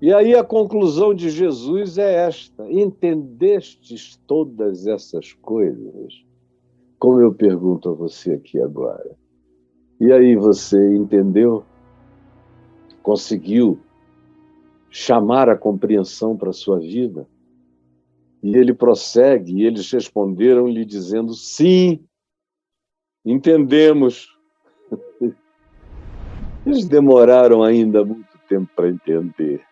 E aí a conclusão de Jesus é esta: entendestes todas essas coisas? Como eu pergunto a você aqui agora. E aí você entendeu? Conseguiu chamar a compreensão para a sua vida? E ele prossegue, e eles responderam lhe dizendo: sim, entendemos. Eles demoraram ainda muito tempo para entender.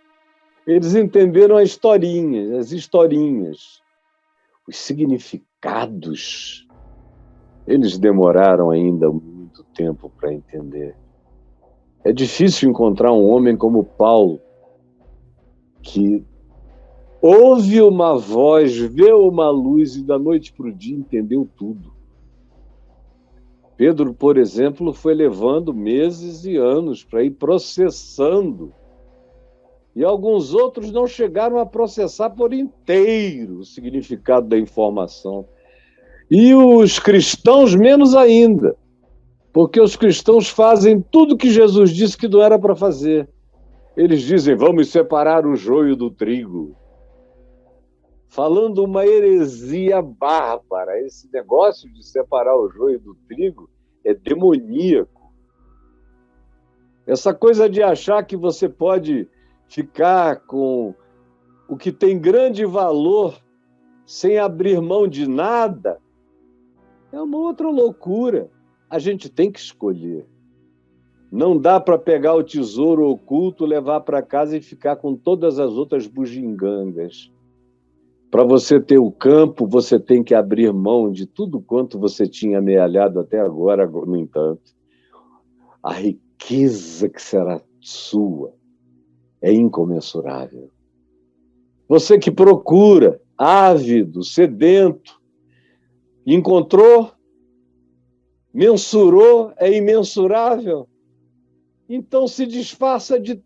Eles entenderam as historinhas, os significados. Eles demoraram ainda muito tempo para entender. É difícil encontrar um homem como Paulo, que ouve uma voz, vê uma luz e da noite para o dia entendeu tudo. Pedro, por exemplo, foi levando meses e anos para ir processando. E alguns outros não chegaram a processar por inteiro o significado da informação. E os cristãos menos ainda, porque os cristãos fazem tudo que Jesus disse que não era para fazer. Eles dizem: vamos separar o joio do trigo. Falando uma heresia bárbara. Esse negócio de separar o joio do trigo é demoníaco. Essa coisa de achar que você pode ficar com o que tem grande valor sem abrir mão de nada é uma outra loucura. A gente tem que escolher. Não dá para pegar o tesouro oculto, levar para casa e ficar com todas as outras bugigangas. Para você ter o campo, você tem que abrir mão de tudo quanto você tinha amealhado até agora, no entanto. A riqueza que será sua é incomensurável. Você que procura, ávido, sedento, encontrou, mensurou, é imensurável. Então se desfaça de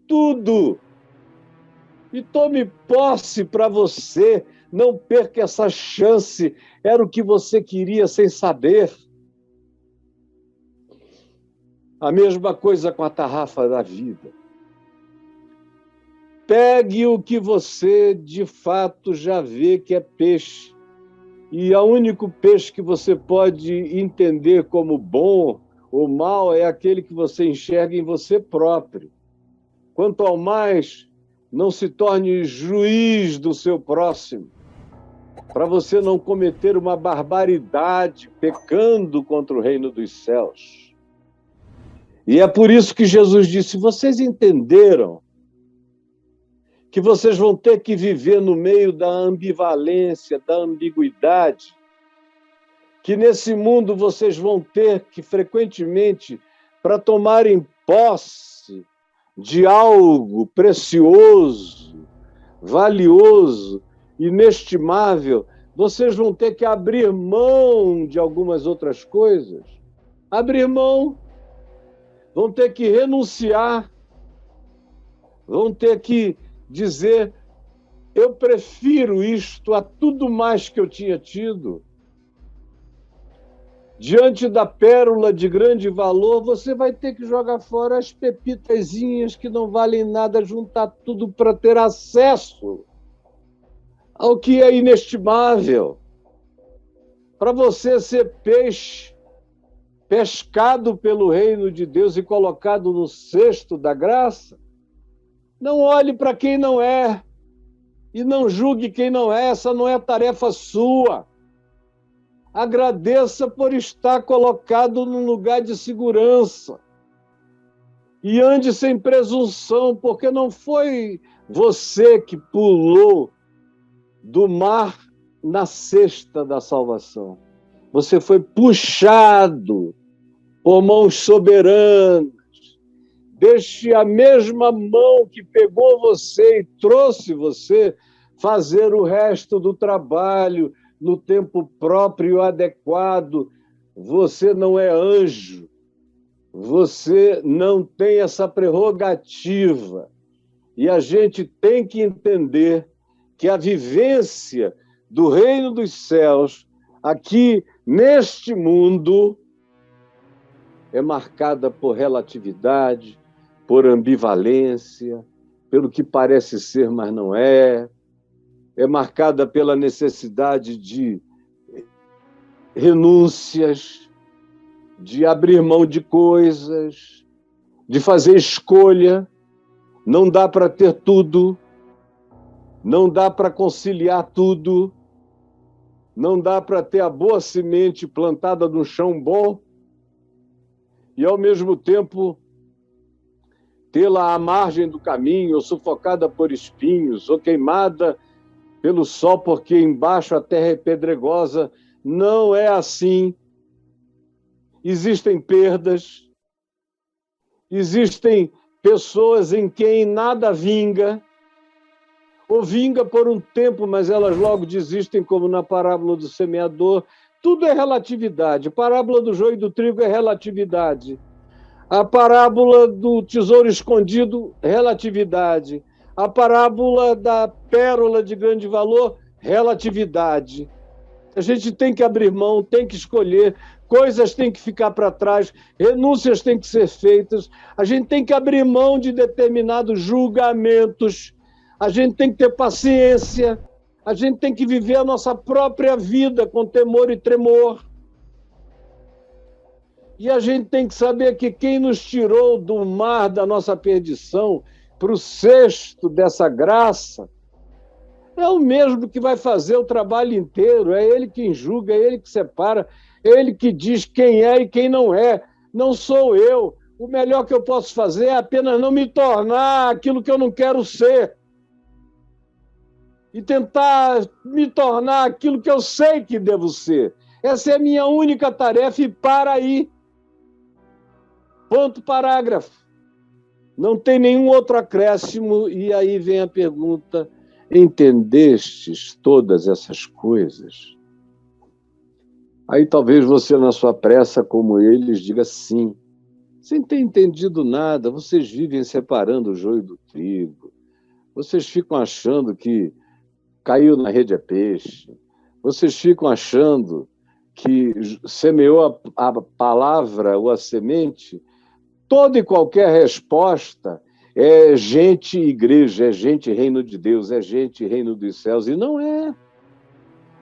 tudo e tome posse para você. Não perca essa chance. Era o que você queria sem saber. A mesma coisa com a tarrafa da vida. Pegue o que você de fato já vê que é peixe. E o único peixe que você pode entender como bom ou mal é aquele que você enxerga em você próprio. Quanto ao mais, não se torne juiz do seu próximo, para você não cometer uma barbaridade pecando contra o reino dos céus. E é por isso que Jesus disse: vocês entenderam que vocês vão ter que viver no meio da ambivalência, da ambiguidade, que nesse mundo vocês vão ter que, frequentemente, para tomarem posse de algo precioso, valioso, inestimável, vocês vão ter que abrir mão de algumas outras coisas. Abrir mão. Vão ter que renunciar. Vão ter que dizer: eu prefiro isto a tudo mais que eu tinha tido. Diante da pérola de grande valor, você vai ter que jogar fora as pepitazinhas que não valem nada, juntar tudo para ter acesso ao que é inestimável. Para você ser peixe, pescado pelo reino de Deus e colocado no cesto da graça, não olhe para quem não é e não julgue quem não é. Essa não é tarefa sua. Agradeça por estar colocado num lugar de segurança. E ande sem presunção, porque não foi você que pulou do mar na cesta da salvação. Você foi puxado por mãos soberanas. Deixe a mesma mão que pegou você e trouxe você fazer o resto do trabalho no tempo próprio e adequado. Você não é anjo. Você não tem essa prerrogativa. E a gente tem que entender que a vivência do reino dos céus, aqui neste mundo, é marcada por relatividade, por ambivalência, pelo que parece ser, mas não é. É marcada pela necessidade de renúncias, de abrir mão de coisas, de fazer escolha. Não dá para ter tudo, não dá para conciliar tudo, não dá para ter a boa semente plantada no chão bom e, ao mesmo tempo, tê-la à margem do caminho, ou sufocada por espinhos, ou queimada pelo sol, porque embaixo a terra é pedregosa. Não é assim. Existem perdas, existem pessoas em quem nada vinga, ou vinga por um tempo, mas elas logo desistem, como na parábola do semeador. Tudo é relatividade. A parábola do joio e do trigo é relatividade. A parábola do tesouro escondido, relatividade. A parábola da pérola de grande valor, relatividade. A gente tem que abrir mão, tem que escolher, coisas têm que ficar para trás, renúncias têm que ser feitas, a gente tem que abrir mão de determinados julgamentos, a gente tem que ter paciência, a gente tem que viver a nossa própria vida com temor e tremor. E a gente tem que saber que quem nos tirou do mar da nossa perdição para o cesto dessa graça é o mesmo que vai fazer o trabalho inteiro. É ele quem julga, é ele que separa, é ele que diz quem é e quem não é. Não sou eu. O melhor que eu posso fazer é apenas não me tornar aquilo que eu não quero ser e tentar me tornar aquilo que eu sei que devo ser. Essa é a minha única tarefa e para aí. Ponto, parágrafo. Não tem nenhum outro acréscimo. E aí vem a pergunta: entendestes todas essas coisas? Aí talvez você, na sua pressa, como eles, diga sim. Sem ter entendido nada, vocês vivem separando o joio do trigo. Vocês ficam achando que caiu na rede é peixe. Vocês ficam achando que semeou a palavra ou a semente. Toda e qualquer resposta é gente igreja, é gente reino de Deus, é gente reino dos céus. E não é.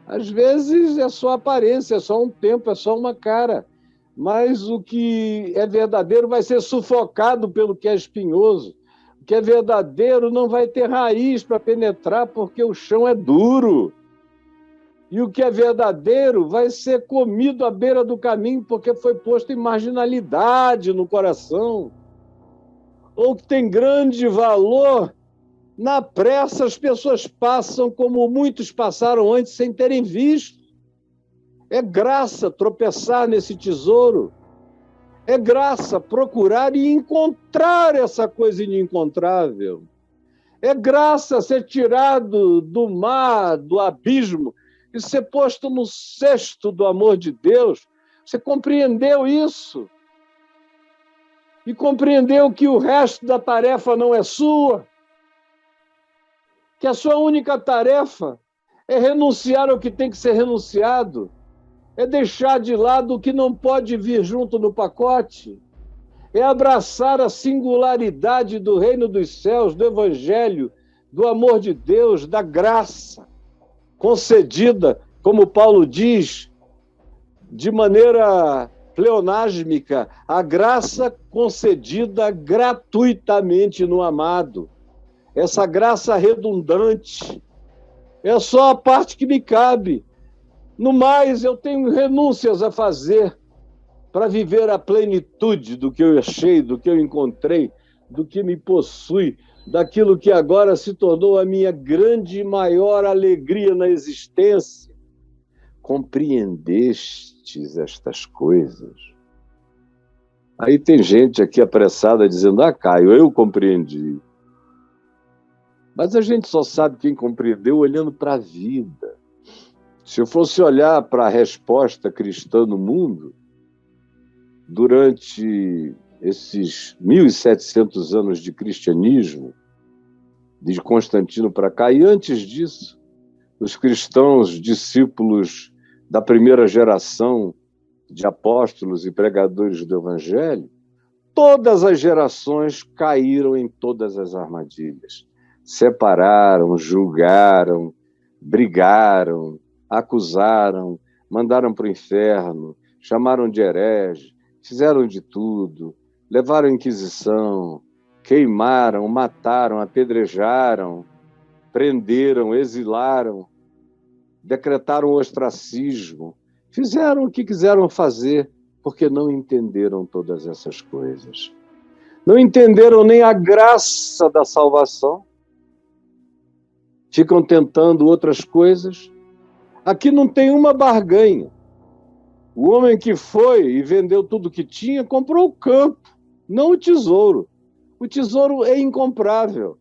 Às vezes é só aparência, é só um tempo, é só uma cara. Mas o que é verdadeiro vai ser sufocado pelo que é espinhoso. O que é verdadeiro não vai ter raiz para penetrar, porque o chão é duro. E o que é verdadeiro vai ser comido à beira do caminho, porque foi posto em marginalidade no coração. Ou que tem grande valor, na pressa as pessoas passam como muitos passaram antes sem terem visto. É graça tropeçar nesse tesouro. É graça procurar e encontrar essa coisa inencontrável. É graça ser tirado do mar, do abismo, e ser posto no cesto do amor de Deus. Você compreendeu isso? E compreendeu que o resto da tarefa não é sua? Que a sua única tarefa é renunciar ao que tem que ser renunciado, é deixar de lado o que não pode vir junto no pacote, é abraçar a singularidade do reino dos céus, do evangelho, do amor de Deus, da graça concedida, como Paulo diz, de maneira pleonásmica, a graça concedida gratuitamente no amado. Essa graça redundante é só a parte que me cabe. No mais, eu tenho renúncias a fazer para viver a plenitude do que eu achei, do que eu encontrei, do que me possui, daquilo que agora se tornou a minha grande e maior alegria na existência. Compreendestes estas coisas? Aí tem gente aqui apressada dizendo: Caio, eu compreendi. Mas a gente só sabe quem compreendeu olhando para a vida. Se eu fosse olhar para a resposta cristã no mundo, durante esses 1.700 anos de cristianismo, de Constantino para cá, e antes disso, os cristãos discípulos da primeira geração de apóstolos e pregadores do Evangelho, todas as gerações caíram em todas as armadilhas. Separaram, julgaram, brigaram, acusaram, mandaram para o inferno, chamaram de herege, fizeram de tudo, levaram à Inquisição, queimaram, mataram, apedrejaram, prenderam, exilaram, decretaram ostracismo, fizeram o que quiseram fazer, porque não entenderam todas essas coisas. Não entenderam nem a graça da salvação. Ficam tentando outras coisas. Aqui não tem uma barganha. O homem que foi e vendeu tudo que tinha, comprou o campo, não o tesouro. O tesouro é incomprável.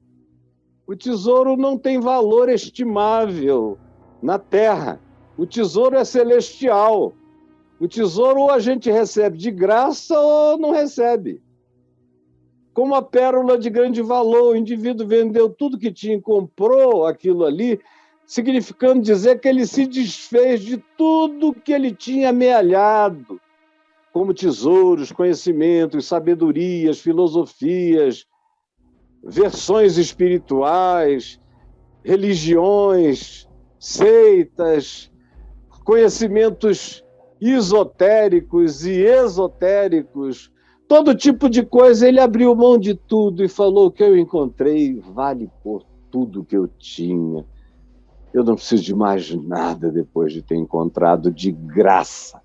O tesouro não tem valor estimável na terra. O tesouro é celestial. O tesouro ou a gente recebe de graça ou não recebe. Como a pérola de grande valor, o indivíduo vendeu tudo que tinha e comprou aquilo ali, significando dizer que ele se desfez de tudo que ele tinha amealhado, como tesouros, conhecimentos, sabedorias, filosofias, versões espirituais, religiões, seitas, conhecimentos esotéricos e esotéricos, todo tipo de coisa. Ele abriu mão de tudo e falou: o que eu encontrei vale por tudo que eu tinha. Eu não preciso de mais nada depois de ter encontrado de graça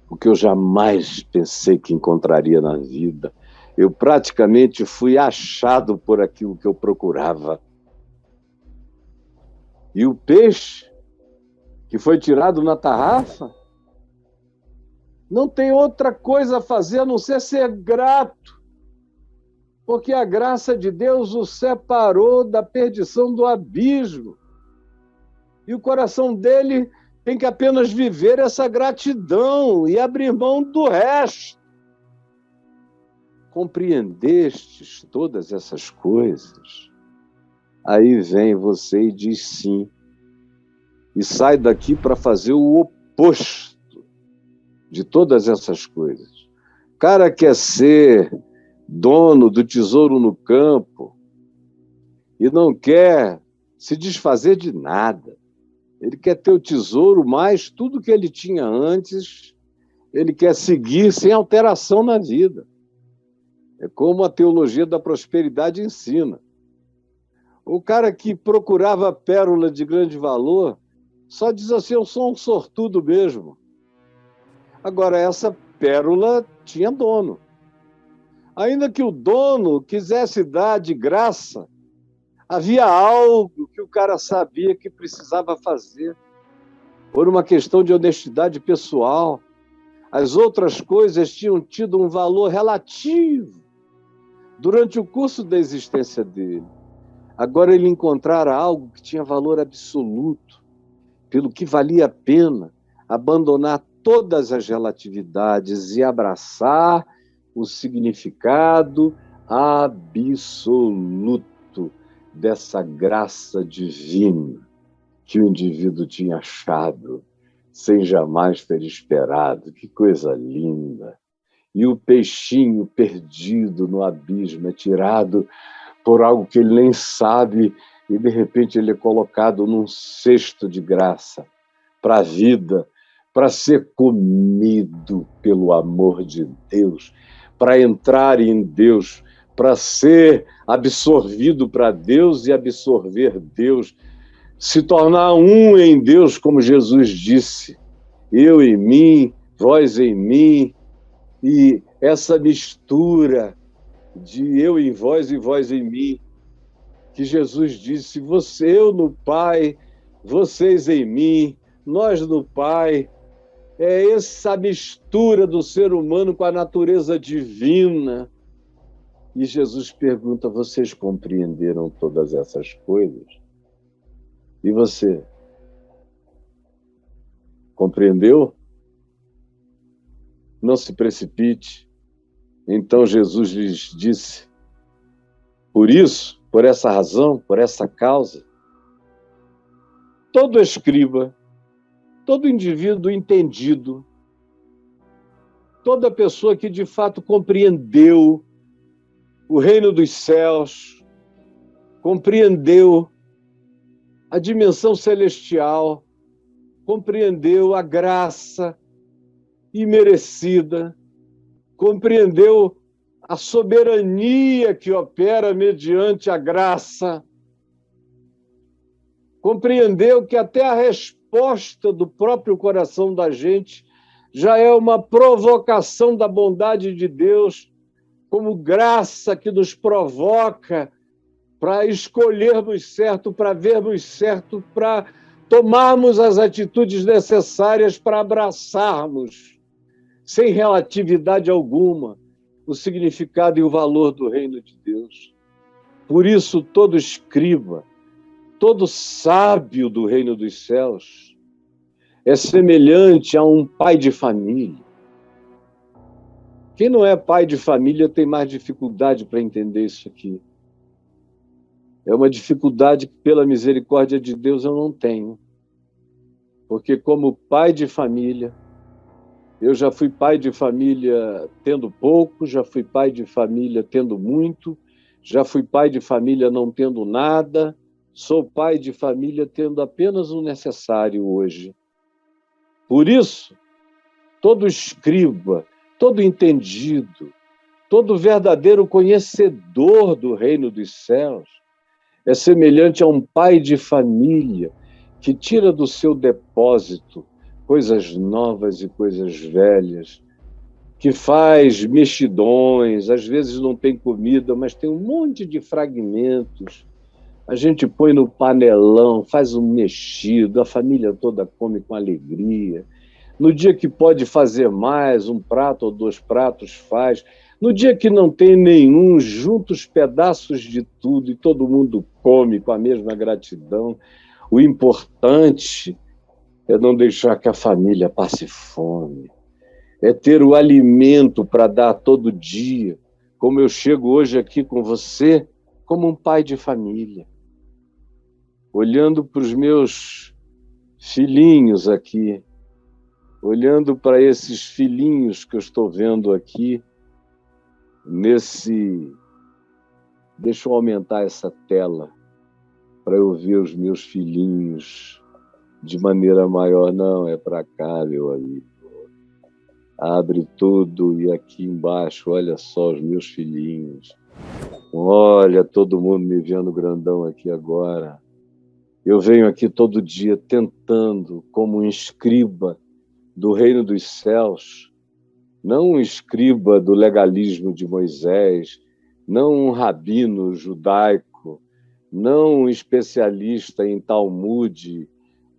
o que eu jamais pensei que encontraria na vida. Eu praticamente fui achado por aquilo que eu procurava. E o peixe que foi tirado na tarrafa não tem outra coisa a fazer a não ser grato, porque a graça de Deus o separou da perdição do abismo. E o coração dele tem que apenas viver essa gratidão e abrir mão do resto. Compreendestes todas essas coisas? Aí vem você e diz sim. E sai daqui para fazer o oposto de todas essas coisas. O cara quer ser dono do tesouro no campo e não quer se desfazer de nada. Ele quer ter o tesouro mais tudo que ele tinha antes. Ele quer seguir sem alteração na vida. É como a teologia da prosperidade ensina. O cara que procurava pérola de grande valor só diz assim: eu sou um sortudo mesmo. Agora, essa pérola tinha dono. Ainda que o dono quisesse dar de graça, havia algo que o cara sabia que precisava fazer, por uma questão de honestidade pessoal. As outras coisas tinham tido um valor relativo durante o curso da existência dele. Agora ele encontrara algo que tinha valor absoluto, pelo que valia a pena abandonar todas as relatividades e abraçar o significado absoluto dessa graça divina que o indivíduo tinha achado sem jamais ter esperado. Que coisa linda! E o peixinho perdido no abismo é tirado por algo que ele nem sabe e, de repente, ele é colocado num cesto de graça para a vida, para ser comido pelo amor de Deus, para entrar em Deus, para ser absorvido para Deus e absorver Deus, se tornar um em Deus, como Jesus disse: eu em mim, vós em mim. E essa mistura de eu em vós e vós em mim, que Jesus disse: eu no Pai, vocês em mim, nós no Pai. É essa mistura do ser humano com a natureza divina. E Jesus pergunta: vocês compreenderam todas essas coisas? E você? Compreendeu? Não se precipite. Então Jesus lhes disse: por isso, por essa razão, por essa causa, todo escriba, todo indivíduo entendido, toda pessoa que de fato compreendeu o reino dos céus, compreendeu a dimensão celestial, compreendeu a graça imerecida, compreendeu a soberania que opera mediante a graça, compreendeu que até a resposta do próprio coração da gente já é uma provocação da bondade de Deus, como graça que nos provoca para escolhermos certo, para vermos certo, para tomarmos as atitudes necessárias para abraçarmos, sem relatividade alguma, o significado e o valor do reino de Deus. Por isso, todo escriba, todo sábio do reino dos céus é semelhante a um pai de família. Quem não é pai de família tem mais dificuldade para entender isso aqui. É uma dificuldade que, pela misericórdia de Deus, eu não tenho. Porque, como pai de família, eu já fui pai de família tendo pouco, já fui pai de família tendo muito, já fui pai de família não tendo nada, sou pai de família tendo apenas o necessário hoje. Por isso, todo escriba, todo entendido, todo verdadeiro conhecedor do reino dos céus é semelhante a um pai de família que tira do seu depósito coisas novas e coisas velhas, que faz mexidões, às vezes não tem comida, mas tem um monte de fragmentos. A gente põe no panelão, faz um mexido, a família toda come com alegria. No dia que pode fazer mais, um prato ou 2 pratos faz. No dia que não tem nenhum, junta os pedaços de tudo e todo mundo come com a mesma gratidão. O importante é não deixar que a família passe fome. É ter o alimento para dar todo dia, como eu chego hoje aqui com você, como um pai de família. Olhando para os meus filhinhos aqui, olhando para esses filhinhos que eu estou vendo aqui, Deixa eu aumentar essa tela para eu ver os meus filhinhos de maneira maior. Não, é para cá, meu amigo. Abre tudo e aqui embaixo, olha só os meus filhinhos. Olha, todo mundo me vendo grandão aqui agora. Eu venho aqui todo dia tentando, como um escriba do reino dos céus, não um escriba do legalismo de Moisés, não um rabino judaico, não um especialista em Talmud,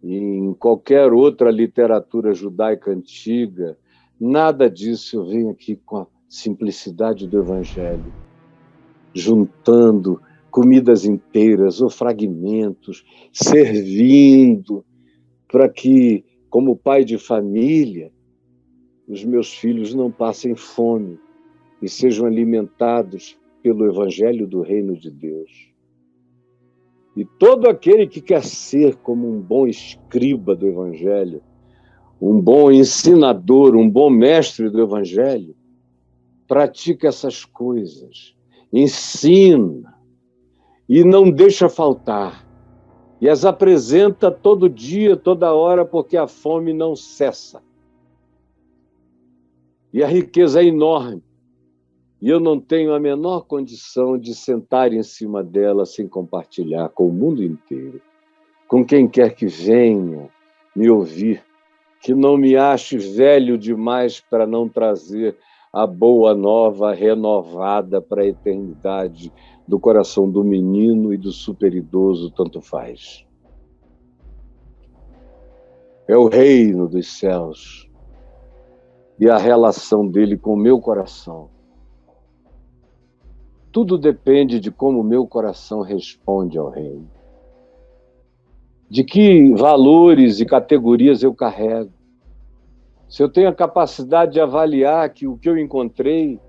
em qualquer outra literatura judaica antiga, nada disso. Eu venho aqui com a simplicidade do Evangelho, juntando comidas inteiras ou fragmentos, servindo para que, como pai de família, os meus filhos não passem fome e sejam alimentados pelo Evangelho do Reino de Deus. E todo aquele que quer ser como um bom escriba do Evangelho, um bom ensinador, um bom mestre do Evangelho, pratica essas coisas, ensina e não deixa faltar. E as apresenta todo dia, toda hora, porque a fome não cessa. E a riqueza é enorme. E eu não tenho a menor condição de sentar em cima dela sem compartilhar com o mundo inteiro. Com quem quer que venha me ouvir, que não me ache velho demais para não trazer a boa nova renovada para a eternidade do coração do menino e do superidoso, tanto faz. É o reino dos céus e a relação dele com o meu coração. Tudo depende de como o meu coração responde ao reino. De que valores e categorias eu carrego. Se eu tenho a capacidade de avaliar que o que eu encontrei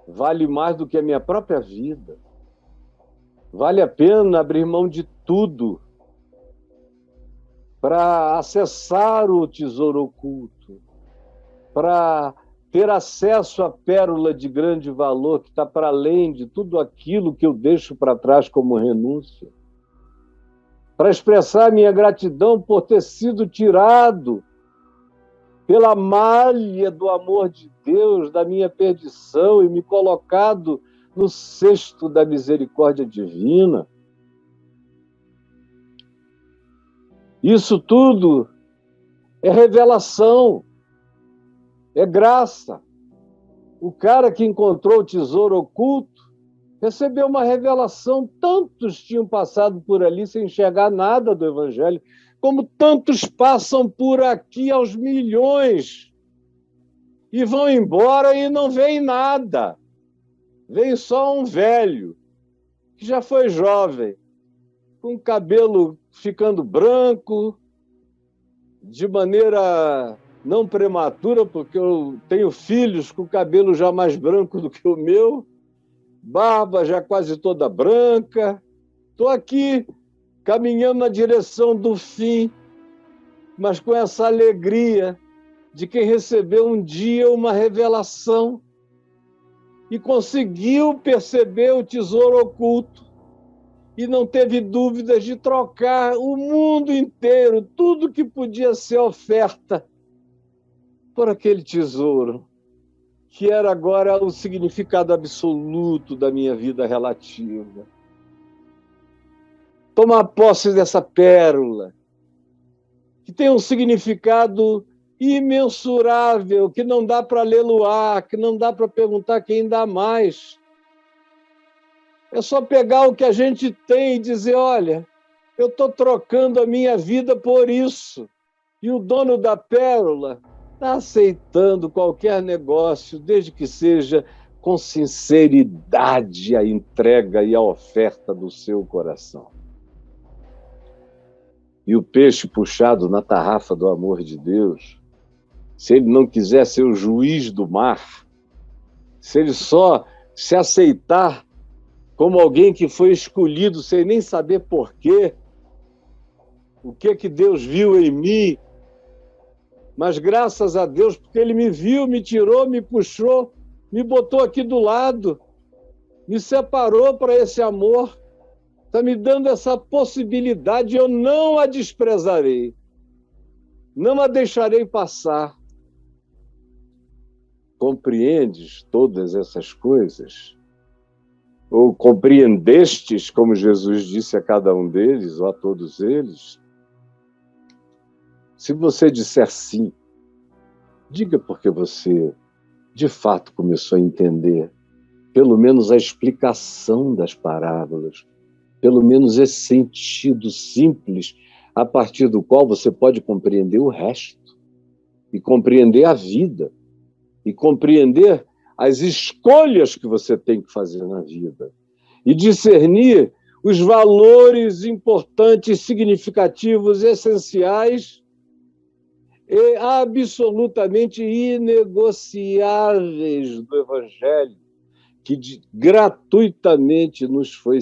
vale mais do que a minha própria vida, vale a pena abrir mão de tudo para acessar o tesouro oculto, para ter acesso à pérola de grande valor que está para além de tudo aquilo que eu deixo para trás como renúncia, para expressar minha gratidão por ter sido tirado pela malha do amor de Deus, da minha perdição, e me colocado no cesto da misericórdia divina. Isso tudo é revelação, é graça. O cara que encontrou o tesouro oculto recebeu uma revelação. Tantos tinham passado por ali sem enxergar nada do Evangelho, como tantos passam por aqui aos milhões e vão embora e não veem nada. Vem só um velho que já foi jovem, com o cabelo ficando branco, de maneira não prematura, porque eu tenho filhos com cabelo já mais branco do que o meu, barba já quase toda branca. Estou aqui caminhando na direção do fim, mas com essa alegria de quem recebeu um dia uma revelação e conseguiu perceber o tesouro oculto e não teve dúvidas de trocar o mundo inteiro, tudo que podia ser oferta, por aquele tesouro, que era agora o significado absoluto da minha vida relativa. Tomar posse dessa pérola, que tem um significado imensurável, que não dá para leiloar, que não dá para perguntar quem dá mais. É só pegar o que a gente tem e dizer, olha, eu estou trocando a minha vida por isso. E o dono da pérola está aceitando qualquer negócio, desde que seja com sinceridade a entrega e a oferta do seu coração. E o peixe puxado na tarrafa do amor de Deus, se ele não quiser ser o juiz do mar, se ele só se aceitar como alguém que foi escolhido sem nem saber por quê, o que Deus viu em mim, mas graças a Deus, porque Ele me viu, me tirou, me puxou, me botou aqui do lado, me separou para esse amor, está me dando essa possibilidade, eu não a desprezarei, não a deixarei passar. Compreendes todas essas coisas? Ou compreendestes, como Jesus disse a cada um deles, ou a todos eles? Se você disser sim, diga porque você, de fato, começou a entender, pelo menos a explicação das parábolas, pelo menos esse sentido simples, a partir do qual você pode compreender o resto, e compreender a vida, e compreender as escolhas que você tem que fazer na vida, e discernir os valores importantes, significativos, essenciais e absolutamente inegociáveis do Evangelho, que gratuitamente nos foi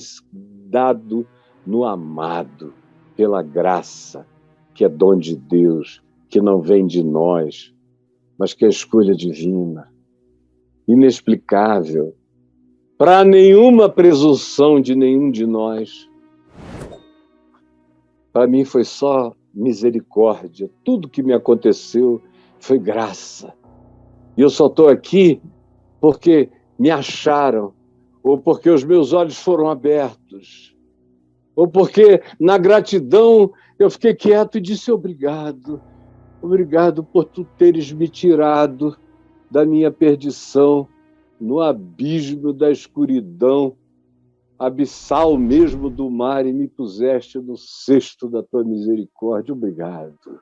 dado no amado, pela graça, que é dom de Deus, que não vem de nós, mas que é escolha divina, inexplicável, para nenhuma presunção de nenhum de nós. Para mim foi só misericórdia. Tudo que me aconteceu foi graça. E eu só estou aqui porque me acharam, ou porque os meus olhos foram abertos, ou porque, na gratidão, eu fiquei quieto e disse obrigado. Obrigado por tu teres me tirado da minha perdição, no abismo da escuridão, abissal mesmo do mar, e me puseste no cesto da tua misericórdia. Obrigado.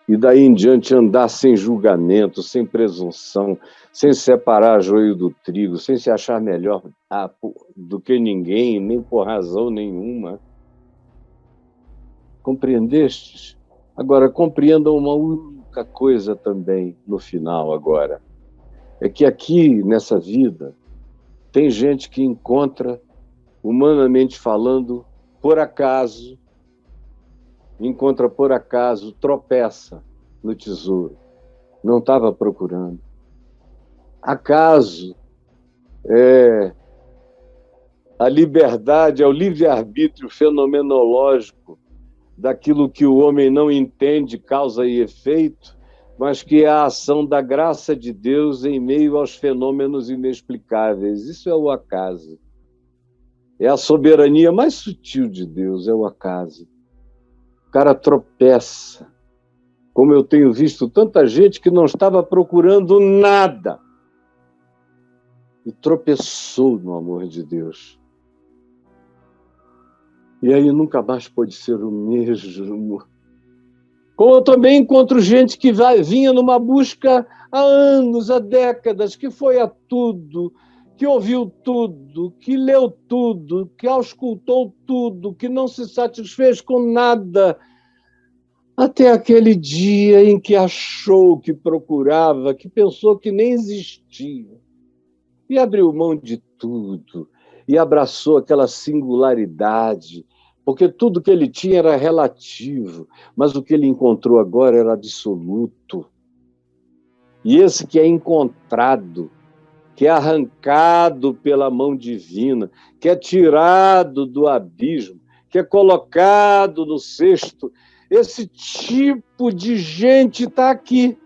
E daí em diante andar sem julgamento, sem presunção, sem separar joio do trigo, sem se achar melhor do que ninguém, nem por razão nenhuma. Compreendestes? Agora, compreendam uma única coisa também no final agora. É que aqui, nessa vida, tem gente que encontra, humanamente falando, por acaso, tropeça no tesouro. não estava procurando. Acaso a liberdade é o livre-arbítrio fenomenológico daquilo que o homem não entende, causa e efeito, mas que é a ação da graça de Deus em meio aos fenômenos inexplicáveis. Isso é o acaso. É a soberania mais sutil de Deus, é o acaso. O cara tropeça, como eu tenho visto tanta gente que não estava procurando nada e tropeçou no amor de Deus. E aí nunca mais pode ser o mesmo. Como eu também encontro gente que vinha numa busca há anos, há décadas, que foi a tudo, que ouviu tudo, que leu tudo, que auscultou tudo, que não se satisfez com nada, até aquele dia em que achou que procurava, que pensou que nem existia, e abriu mão de tudo, e abraçou aquela singularidade, porque tudo que ele tinha era relativo, mas o que ele encontrou agora era absoluto. E esse que é encontrado, que é arrancado pela mão divina, que é tirado do abismo, que é colocado no cesto, esse tipo de gente está aqui.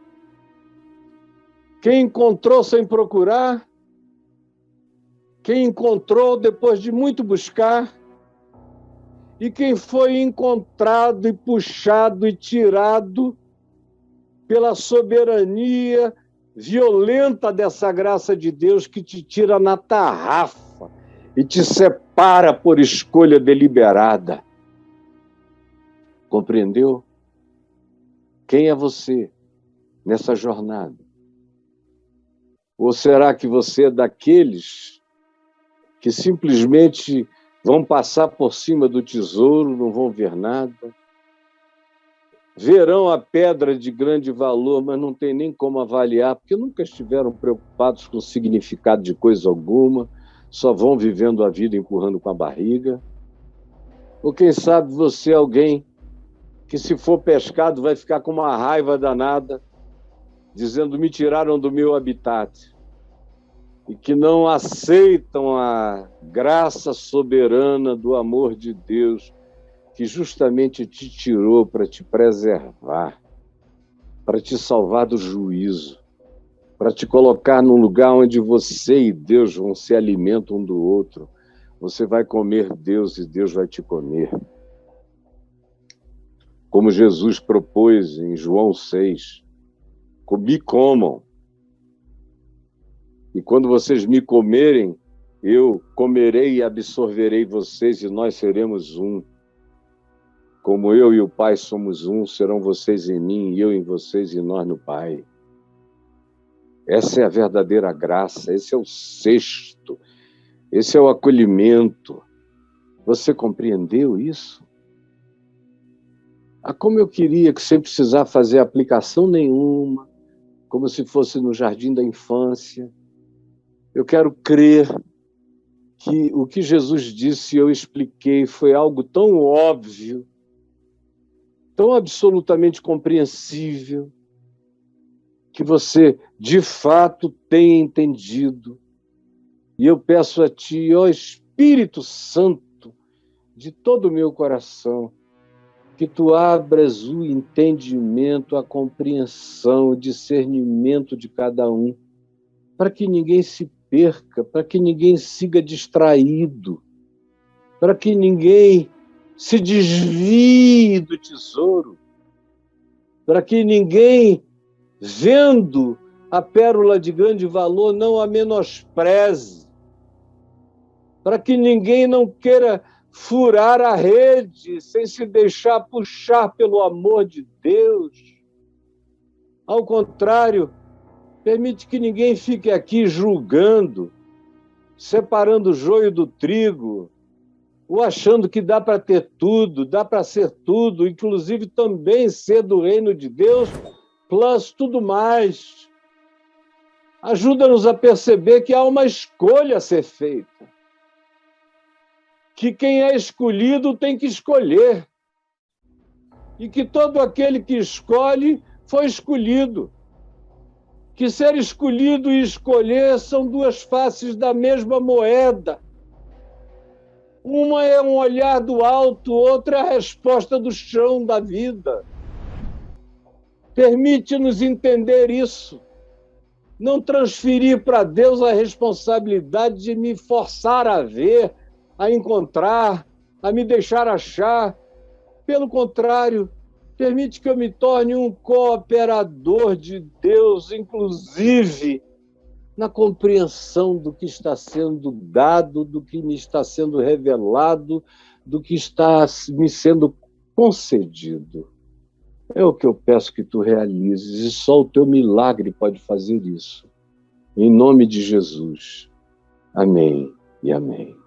Quem encontrou sem procurar, quem encontrou depois de muito buscar, e quem foi encontrado e puxado e tirado pela soberania violenta dessa graça de Deus que te tira na tarrafa e te separa por escolha deliberada. Compreendeu? Quem é você nessa jornada? Ou será que você é daqueles que simplesmente vão passar por cima do tesouro, não vão ver nada? Verão a pedra de grande valor, mas não tem nem como avaliar, porque nunca estiveram preocupados com o significado de coisa alguma, só vão vivendo a vida empurrando com a barriga. Ou quem sabe você é alguém que, se for pescado, vai ficar com uma raiva danada, dizendo: me tiraram do meu habitat, e que não aceitam a graça soberana do amor de Deus, que justamente te tirou para te preservar, para te salvar do juízo, para te colocar num lugar onde você e Deus vão se alimentar um do outro. Você vai comer Deus e Deus vai te comer. Como Jesus propôs em João 6, me comam. E quando vocês me comerem, eu comerei e absorverei vocês e nós seremos um. Como eu e o Pai somos um, serão vocês em mim, e eu em vocês e nós no Pai. Essa é a verdadeira graça, esse é o cesto, esse é o acolhimento. Você compreendeu isso? Como eu queria que sem precisar fazer aplicação nenhuma, como se fosse no jardim da infância. Eu quero crer que o que Jesus disse e eu expliquei foi algo tão óbvio, tão absolutamente compreensível, que você, de fato, tenha entendido. E eu peço a Ti, ó Espírito Santo, de todo o meu coração, que Tu abras o entendimento, a compreensão, o discernimento de cada um, para que ninguém se perca, para que ninguém siga distraído, para que ninguém se desvie do tesouro, para que ninguém, vendo a pérola de grande valor, não a menospreze, para que ninguém não queira furar a rede sem se deixar puxar pelo amor de Deus. Ao contrário, permite que ninguém fique aqui julgando, separando o joio do trigo, ou achando que dá para ter tudo, dá para ser tudo, inclusive também ser do reino de Deus, plus tudo mais. Ajuda-nos a perceber que há uma escolha a ser feita, que quem é escolhido tem que escolher, e que todo aquele que escolhe foi escolhido. que ser escolhido e escolher são duas faces da mesma moeda. Uma é um olhar do alto, outra é a resposta do chão da vida. Permite-nos entender isso. Não transferir para Deus a responsabilidade de me forçar a ver, a encontrar, a me deixar achar. Pelo contrário, permite que eu me torne um cooperador de Deus, inclusive na compreensão do que está sendo dado, do que me está sendo revelado, do que está me sendo concedido. É o que eu peço que tu realizes, e só o teu milagre pode fazer isso. Em nome de Jesus. Amém e amém.